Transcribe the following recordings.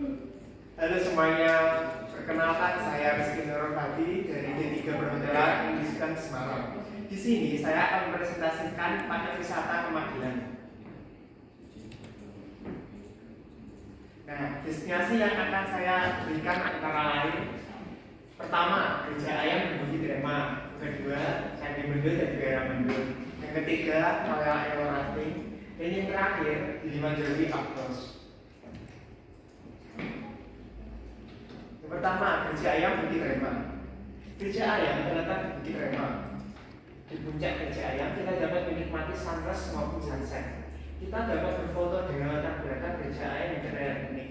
Halo semuanya, perkenalkan saya Rizky Nurul Hadi dari D3 Perhotelan Industri Semarang. Di sini saya akan mempresentasikan paket wisata ke Magelang. Nah, destinasi yang akan saya berikan antara lain: pertama, Gereja Ayam di Bukit Rema; kedua, Candi Mendut dan Daerah Mendut; yang ketiga, Royal Euro Rafting; dan yang terakhir, di Limanjaro Outpost. Pertama, Gereja Ayam Bukit Rema. Gereja Ayam terletak di Bukit Rema. Di puncak Gereja Ayam kita dapat menikmati sunrise maupun sunset. Kita dapat berfoto dengan latar belakang Gereja Ayam yang terlihat unik.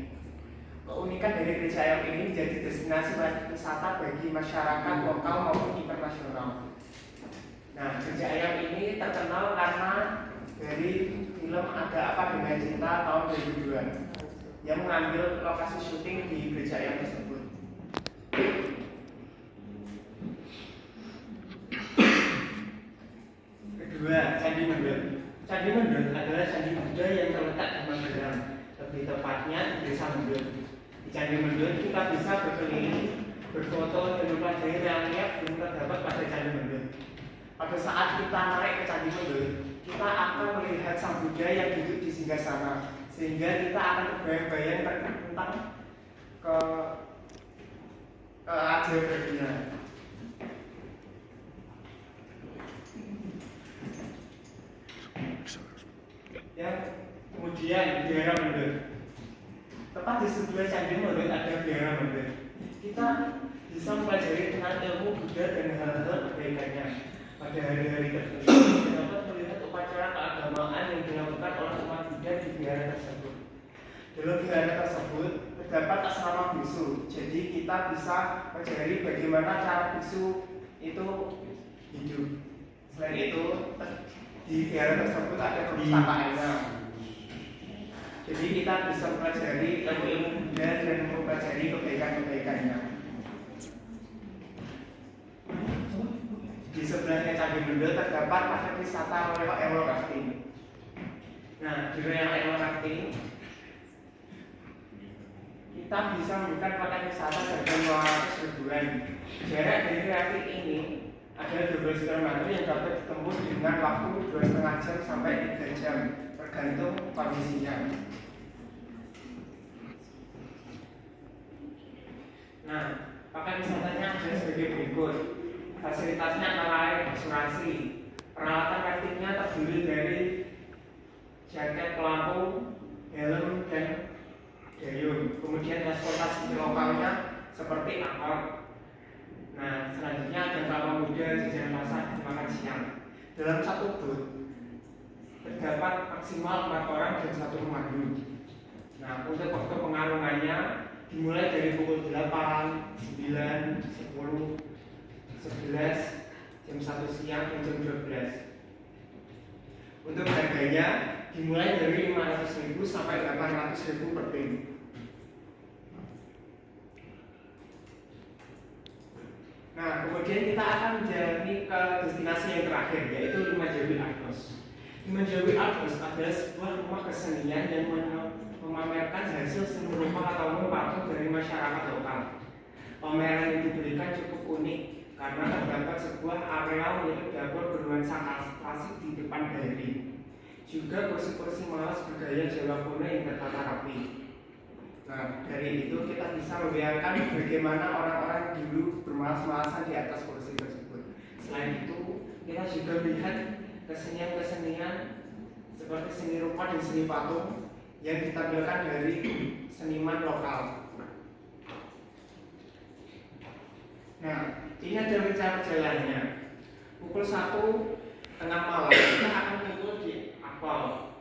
Keunikan dari Gereja Ayam ini menjadi destinasi wisata bagi masyarakat lokal maupun internasional. Nah, Gereja Ayam ini terkenal karena dari film Ada Apa Dengan Cinta tahun 2002 yang mengambil lokasi syuting di Gereja Ayam tersebut. Kedua, Candi Mendut. Candi Mendut adalah candi Buddha yang terletak di Magelang, lebih tepatnya di Desa Mendut. Di Candi Mendut kita bisa berkeliling, berfoto, dan mempelajari relief yang terdapat pada Candi Mendut. Pada saat kita naik ke Candi Mendut, kita akan melihat sang Buddha yang duduk di singgasana, sehingga kita akan terbayang-bayang tentang keajaibannya. Ya, kemudian Daerah Mendut. Tepat di sebelah Candi Mendut ada Daerah Mendut. Kita bisa mempelajari tentang ilmu Buddha dan hal-hal kebaikannya. Pada hari-hari tertentu, kita dapat melihat upacara keagamaan yang dilakukan oleh umat Buddha di wihara tersebut. Dalam wihara tersebut terdapat asrama biksu, jadi kita bisa mempelajari bagaimana cara biksu itu hidup. Selain itu, di wihara tersebut ada perpustakaannya. Jadi kita bisa mempelajari ilmu-ilmu Buddha dan mempelajari kebaikan-kebaikannya. Di sebelahnya Candi Mendut terdapat paket wisata Royal Euro Rafting. Nah, di Royal Euro Rafting kita bisa memberikan paket wisata harga 200 ribuan. Jarak dari rafting ini ada 12 km yang dapat ditempuh dengan waktu 2,5 jam sampai 3 jam, tergantung kondisinya. Nah, paket wisatanya ada sebagai berikut. Fasilitasnya antara lain asuransi. Peralatan raftingnya terdiri dari jaket pelampung, helm, dan dayung. Kemudian transportasi lokalnya seperti angkot. Nah, selanjutnya ada kelapa muda, jajanan pasar, dan makan siang. Dalam satu booth terdapat maksimal 4 orang dan 1 pemandu. Nah, untuk waktu pengarungannya dimulai dari pukul 8, 9, 10, 11, jam 1 siang, dan jam 12. Untuk harganya dimulai dari 500.000 sampai 800.000 per tim. Nah, kemudian kita akan menjalani ke destinasi yang terakhir, yaitu Limanjaro Outpost. Limanjaro Outpost adalah sebuah rumah kesenian yang memamerkan hasil seni rupa atau patung dari masyarakat lokal. Pameran yang diberikan cukup unik karena terdapat sebuah areal milik dapur bernuansa klasik di depan galeri. Juga kursi-kursi malas bergaya Jawa kuno yang tertata rapi. Nah, dari itu kita bisa membayangkan bagaimana orang-orang dulu bermalas-malasan di atas kursi tersebut. Selain itu, kita juga melihat kesenian-kesenian seperti seni rupa dan seni patung yang ditampilkan dari seniman lokal. Nah, ini ada rencana jalannya. Pukul 1 tengah malam kita akan tidur di Akpol.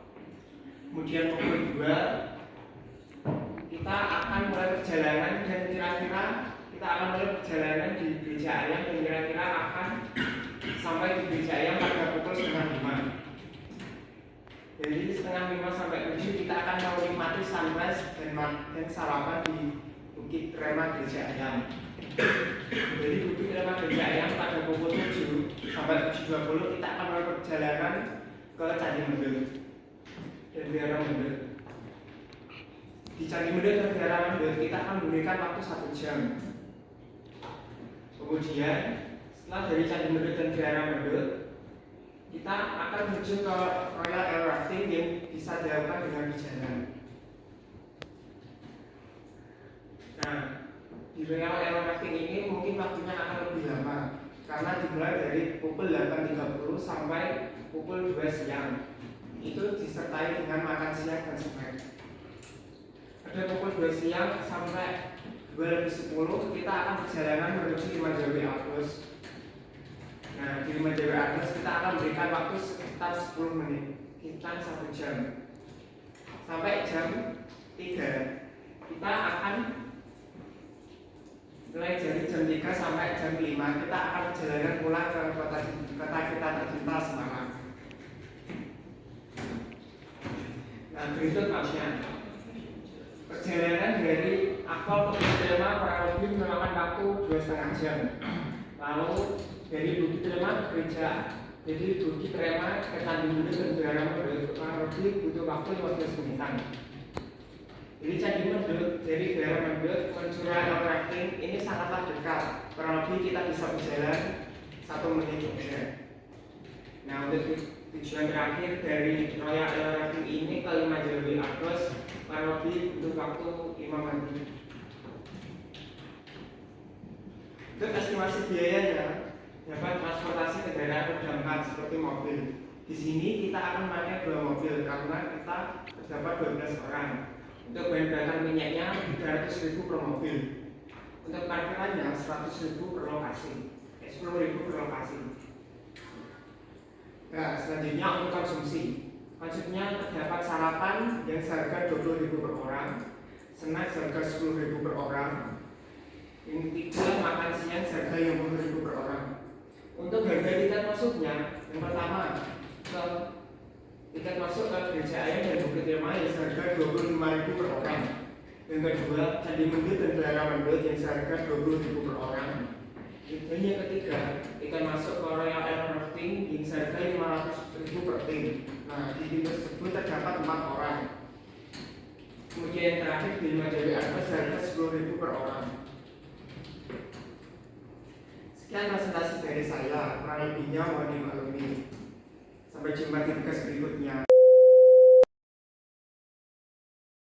Kemudian pukul 2 kita akan mulai perjalanan, dan kira-kira kita akan mulai perjalanan di Gereja Ayam, dan kira-kira akan sampai di Gereja Ayam pada pukul 4:30. Dari 4:30 sampai 7 kita akan menikmati sunrise dan sarapan di Bukit Rema Gereja Ayam. Dari Bukit Rema Gereja Ayam pada pukul 7 sampai 7:20 kita akan mulai perjalanan ke Candi Mendut dan Daerah Mendut. di Candi Mendut dan Vihara Mendut kita akan memberikan waktu 1 jam. Kemudian setelah dari Candi Mendut dan Vihara Mendut, kita akan menuju ke Royal Air Rafting yang bisa dilakukan dengan berjalan. Nah, di Royal Air Rafting ini mungkin waktunya akan lebih lama karena dimulai dari pukul 8.30 sampai pukul 2 siang. Itu disertai dengan makan siang dan snack. Pada pukul 2 siang sampai 2:10 kita akan perjalanan menuju Limajawi Agus. Nah, di Limajawi Agus kita akan berikan waktu sekitar 10 menit, sekitar 1 jam. Sampai jam 3 kita akan mulai dari jam 3 sampai jam 5 kita akan perjalanan pulang ke kota kita tercinta Semarang. Nah, berikut mapnya. Perjalanan dari Akpol ke Bukit Tilema kurang lebih memakan waktu 2,5 jam. Lalu dari Bukit Tilema ke gereja, jadi Bukit Tilema ke Candi Mendut dan Vihara Mendut kurang lebih butuh waktu 15 menitan. Jadi Candi Mendut dari Vihara Mendut menuju Royal Rafting ini sangatlah dekat, kurang lebih kita bisa berjalan 1 menit saja. Nah, untuk tujuan terakhir dari Royal Air Rafting ini ke Limajawi Agus kurang lebih butuh waktu 5 menit. Untuk estimasi biayanya, dapat transportasi kendaraan roda 4 seperti mobil. Di sini kita akan memakai 2 mobil karena kita terdapat 12 orang. Untuk bahan bakar minyaknya 300.000 per mobil. Untuk parkirannya 100.000 per lokasi, 10.000 per lokasi. Nah, selanjutnya untuk konsumsi. Konsumsinya terdapat sarapan yang seharga 20.000 per orang, snack seharga 10.000 per orang. Yang ketiga makan siang seharga 50.000 per orang. Untuk harga tiket masuknya, yang pertama ke tiket masuk ke Gereja Ayam dan Bukit Tilema yang seharga 25.000 per orang. Yang kedua Candi Mendut dan Vihara Mendut yang seharga 20.000 per orang. Dan yang ketiga tiket masuk ke Royal Air Rafting yang seharga 500.000 per tim. Nah, di tim tersebut terdapat 4 orang. Kemudian yang terakhir di Limajawi Agus seharga 10.000 per orang. Sekian presentasi dari saya, kurang lebihnya mohon dimaklumi. Sampai jumpa di tugas berikutnya.